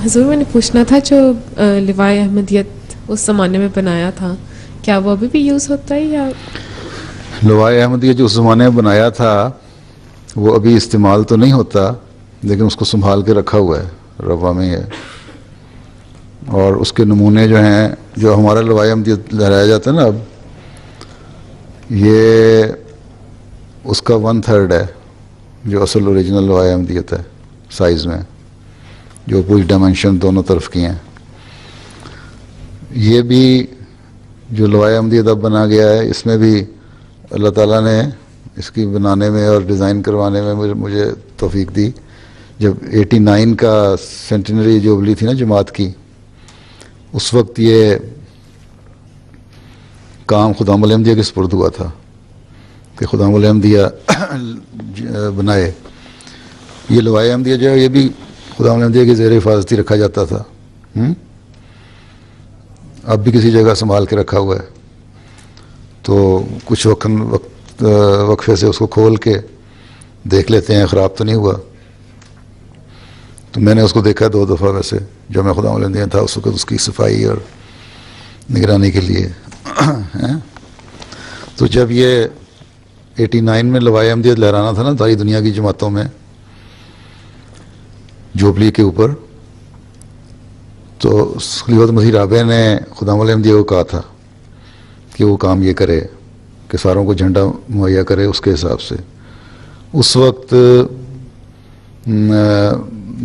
حضور میں نے پوچھنا تھا جو لوائے احمدیت اس زمانے میں بنایا تھا کیا وہ ابھی بھی یوز ہوتا ہے یا؟ لوائے احمدیت جو اس زمانے میں بنایا تھا وہ ابھی استعمال تو نہیں ہوتا لیکن اس کو سنبھال کے رکھا ہوا ہے روا میں ہے. اور اس کے نمونے جو ہیں جو ہمارا لوائے احمدیت لہرایا جاتا ہے نا اب یہ اس کا 1/3 ہے جو اصل اوریجنل لوائے احمدیت ہے سائز میں جو پوری ڈائمنشن دونوں طرف کی ہیں. یہ بھی جو لوائے احمدیت اب بنا گیا ہے اس میں بھی اللہ تعالیٰ نے اس کی بنانے میں اور ڈیزائن کروانے میں مجھے توفیق دی. جب 89 کا سینٹینری جوبلی تھی نا جماعت کی اس وقت یہ کام خدام الاحمدیہ کے سپرد ہوا تھا کہ خدام الاحمدیہ بنائے. یہ لوائے احمدیہ جو ہے یہ بھی خدام الاحمدیہ کے زیر حفاظتی رکھا جاتا تھا. اب بھی کسی جگہ سنبھال کے رکھا ہوا ہے تو کچھ وقفے سے اس کو کھول کے دیکھ لیتے ہیں خراب تو نہیں ہوا. تو میں نے اس کو دیکھا 2 دفعہ ویسے جب میں خدام الاحمدیہ تھا اس وقت اس کی صفائی اور نگرانی کے لیے. تو جب یہ 89 میں لوائے احمدیت لہرانا تھا نا ساری دنیا کی جماعتوں میں جوبلی کے اوپر تو خلیفۃ مسیح رابع نے خدام الاحمدیہ کو کہا تھا کہ وہ کام یہ کرے کہ ساروں کو جھنڈا مہیا کرے اس کے حساب سے. اس وقت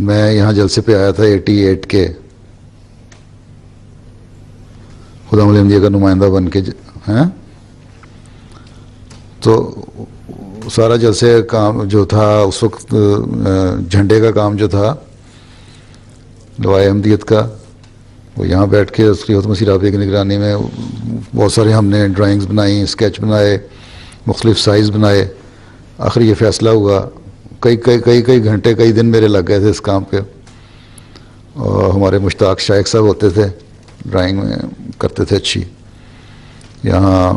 میں یہاں جلسے پہ آیا تھا 88 کے خدام الاحمدیہ کا نمائندہ بن کے تو سارا جلسے کام جو تھا اس وقت جھنڈے کا کام جو تھا لوائے احمدیت کا وہ یہاں بیٹھ کے خلیفۃ مسیح رابع کی نگرانی میں بہت سارے ہم نے ڈرائنگز بنائیں اسکیچ بنائے مختلف سائز بنائے. آخر یہ فیصلہ ہوا کئی گھنٹے کئی دن میرے لگ گئے تھے اس کام پہ. اور ہمارے مشتاق شائخ صاحب ہوتے تھے ڈرائنگ میں کرتے تھے اچھی یہاں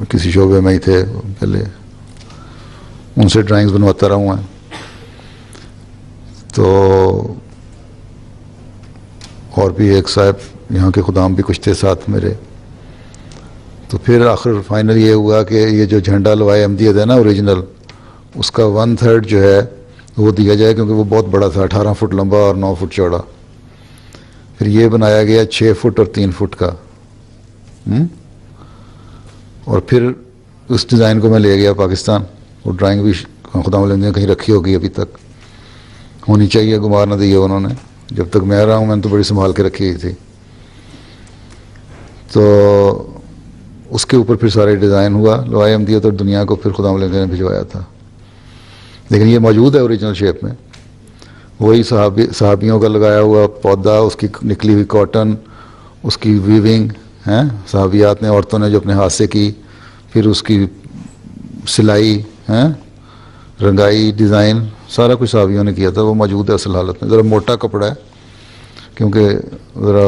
کسی شعبے میں ہی تھے پہلے ان سے ڈرائنگز بنواتا رہا ہوں. تو اور بھی ایک صاحب یہاں کے خدام بھی کچھ تھے ساتھ میرے. تو پھر آخر فائنل یہ ہوا کہ یہ جو جھنڈا لوائے احمدیت ہے نا اوریجنل اس کا 1/3 جو ہے وہ دیا جائے کیونکہ وہ بہت بڑا تھا 18 فٹ لمبا اور 9 فٹ چوڑا. پھر یہ بنایا گیا 6 فٹ اور 3 فٹ کا. اور پھر اس ڈیزائن کو میں لے گیا پاکستان. وہ ڈرائنگ بھی خدام الاحمدیہ نے کہیں رکھی ہوگی ابھی تک ہونی چاہیے گمار نہ دی ہے انہوں نے. جب تک میں رہا ہوں میں نے تو بڑی سنبھال کے رکھی ہوئی تھی. تو اس کے اوپر پھر سارے ڈیزائن ہوا لوائے احمدیت اور دنیا کو پھر خدام الاحمدیہ نے بھجوایا تھا. لیکن یہ موجود ہے اوریجنل شیپ میں وہی صحابیوں کا لگایا ہوا پودا اس کی نکلی ہوئی کاٹن اس کی ویونگ صحابیات نے عورتوں نے جو اپنے ہاتھ سے کی پھر اس کی سلائی رنگائی ڈیزائن سارا کچھ صحابیوں نے کیا تھا. وہ موجود ہے اصل حالت میں. ذرا موٹا کپڑا ہے کیونکہ ذرا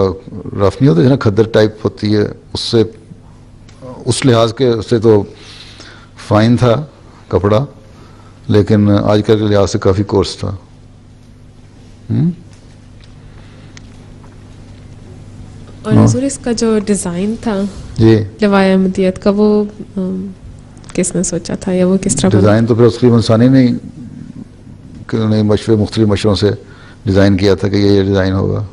رف نہیں ہوتا نا کھدر ٹائپ ہوتی ہے اس لحاظ کے سے تو فائن تھا کپڑا لیکن آج کل کے لحاظ سے کافی کورس تھا. اور حضور اس کا جو ڈیزائن تھا جی لوائے احمدیت کا وہ کس نے سوچا تھا یا وہ کس طرح ڈیزائن تو پھر تقریباً ثانی نے مختلف مشوروں سے ڈیزائن کیا تھا کہ یہ ڈیزائن ہوگا.